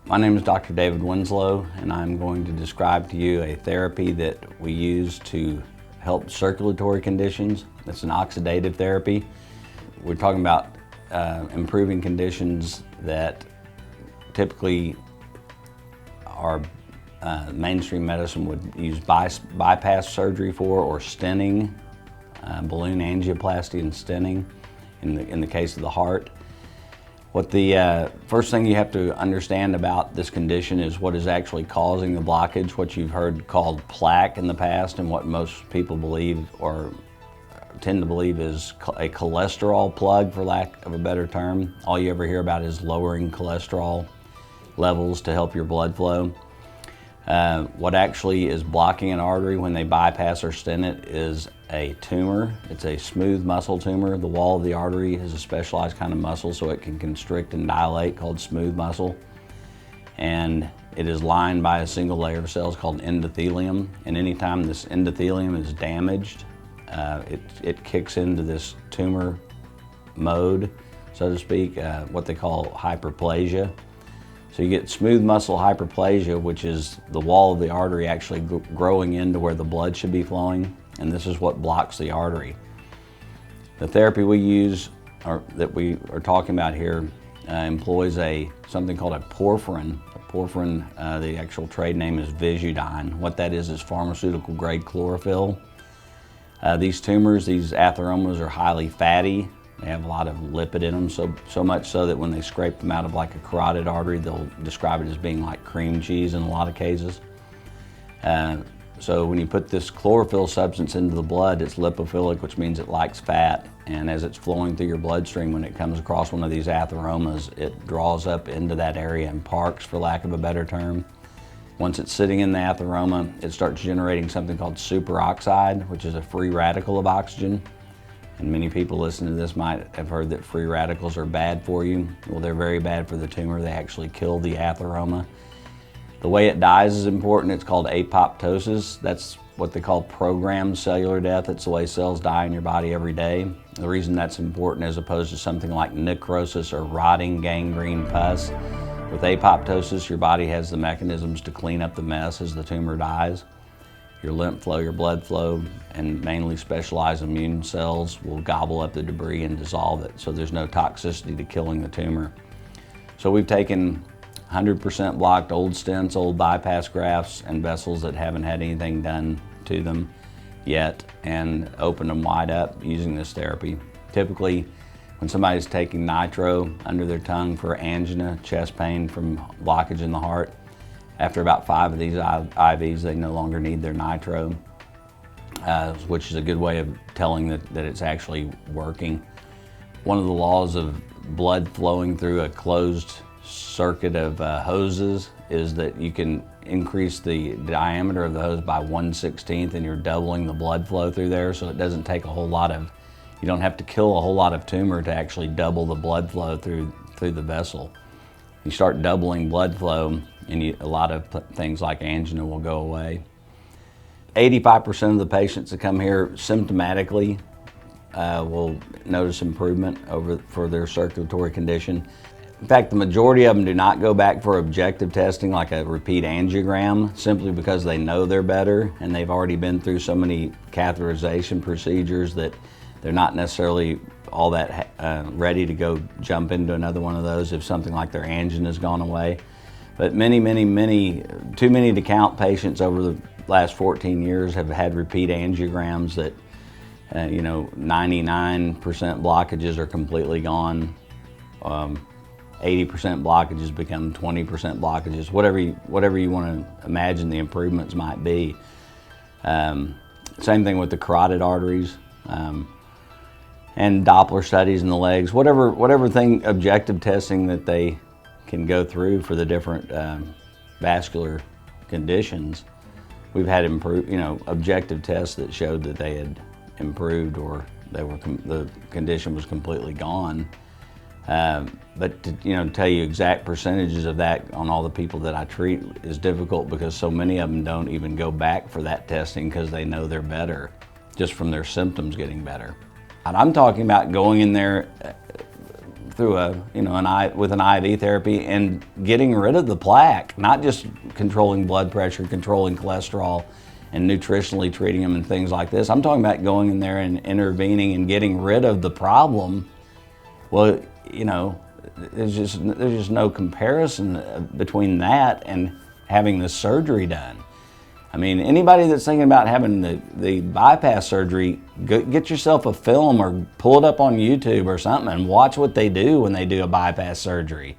My name is Dr. David Winslow, and I'm going to describe to you a therapy that we use to help circulatory conditions. It's an oxidative therapy. We're talking about improving conditions that typically our mainstream medicine would use bypass surgery for, or stenting, balloon angioplasty and stenting in the case of the heart. What the first thing you have to understand about this condition is what is actually causing the blockage, what you've heard called plaque in the past, and what most people believe or tend to believe is a cholesterol plug, for lack of a better term. All you ever hear about is lowering cholesterol levels to help your blood flow. What actually is blocking an artery when they bypass or stent it is a tumor. It's a smooth muscle tumor. The wall of the artery is a specialized kind of muscle, so it can constrict and dilate, called smooth muscle. And it is lined by a single layer of cells called endothelium. And anytime this endothelium is damaged, it kicks into this tumor mode, so to speak, what they call hyperplasia. So you get smooth muscle hyperplasia, which is the wall of the artery actually growing into where the blood should be flowing, and this is what blocks the artery. The therapy we use, or that we are talking about here, employs something called a porphyrin. The actual trade name is Visudyne. What that is pharmaceutical grade chlorophyll. These tumors, these atheromas, are highly fatty. They have a lot of lipid in them, so much so that when they scrape them out of like a carotid artery, they'll describe it as being like cream cheese in a lot of cases. So when you put this chlorophyll substance into the blood, it's lipophilic, which means it likes fat. And as it's flowing through your bloodstream, when it comes across one of these atheromas, it draws up into that area and parks, for lack of a better term. Once it's sitting in the atheroma, it starts generating something called superoxide, which is a free radical of oxygen. And many people listening to this might have heard that free radicals are bad for you. Well, they're very bad for the tumor. They actually kill the atheroma. The way it dies is important. It's called apoptosis. That's what they call programmed cellular death. It's the way cells die in your body every day. The reason that's important, as opposed to something like necrosis or rotting gangrene pus, with apoptosis, your body has the mechanisms to clean up the mess as the tumor dies. Your lymph flow, your blood flow, and mainly specialized immune cells will gobble up the debris and dissolve it, so there's no toxicity to killing the tumor. So we've taken 100% blocked old stents, old bypass grafts, and vessels that haven't had anything done to them yet, and opened them wide up using this therapy. Typically, when somebody's taking nitro under their tongue for angina, chest pain from blockage in the heart, after about 5 of these IVs, they no longer need their nitro, which is a good way of telling that it's actually working. One of the laws of blood flowing through a closed circuit of hoses is that you can increase the diameter of the hose by 1/16, and you're doubling the blood flow through there, so it doesn't take a whole lot of, you don't have to kill a whole lot of tumor to actually double the blood flow through the vessel. You start doubling blood flow, and a lot of things like angina will go away. 85% of the patients that come here symptomatically will notice improvement for their circulatory condition. In fact, the majority of them do not go back for objective testing like a repeat angiogram, simply because they know they're better and they've already been through so many catheterization procedures that they're not necessarily all that ready to go jump into another one of those if something like their angina has gone away. But many, too many to count patients over the last 14 years have had repeat angiograms that, 99% blockages are completely gone. 80% blockages become 20% blockages, whatever you want to imagine the improvements might be. Same thing with the carotid arteries. And Doppler studies in the legs, whatever thing, objective testing that they can go through for the different vascular conditions. We've had objective tests that showed that they had improved, or the condition was completely gone. But to tell you exact percentages of that on all the people that I treat is difficult, because so many of them don't even go back for that testing because they know they're better just from their symptoms getting better. And I'm talking about going in there through with an IV therapy and getting rid of the plaque, not just controlling blood pressure, controlling cholesterol, and nutritionally treating them and things like this. I'm talking about going in there and intervening and getting rid of the problem. Well, there's just no comparison between that and having the surgery done. I mean, anybody that's thinking about having the bypass surgery, get yourself a film or pull it up on YouTube or something and watch what they do when they do a bypass surgery.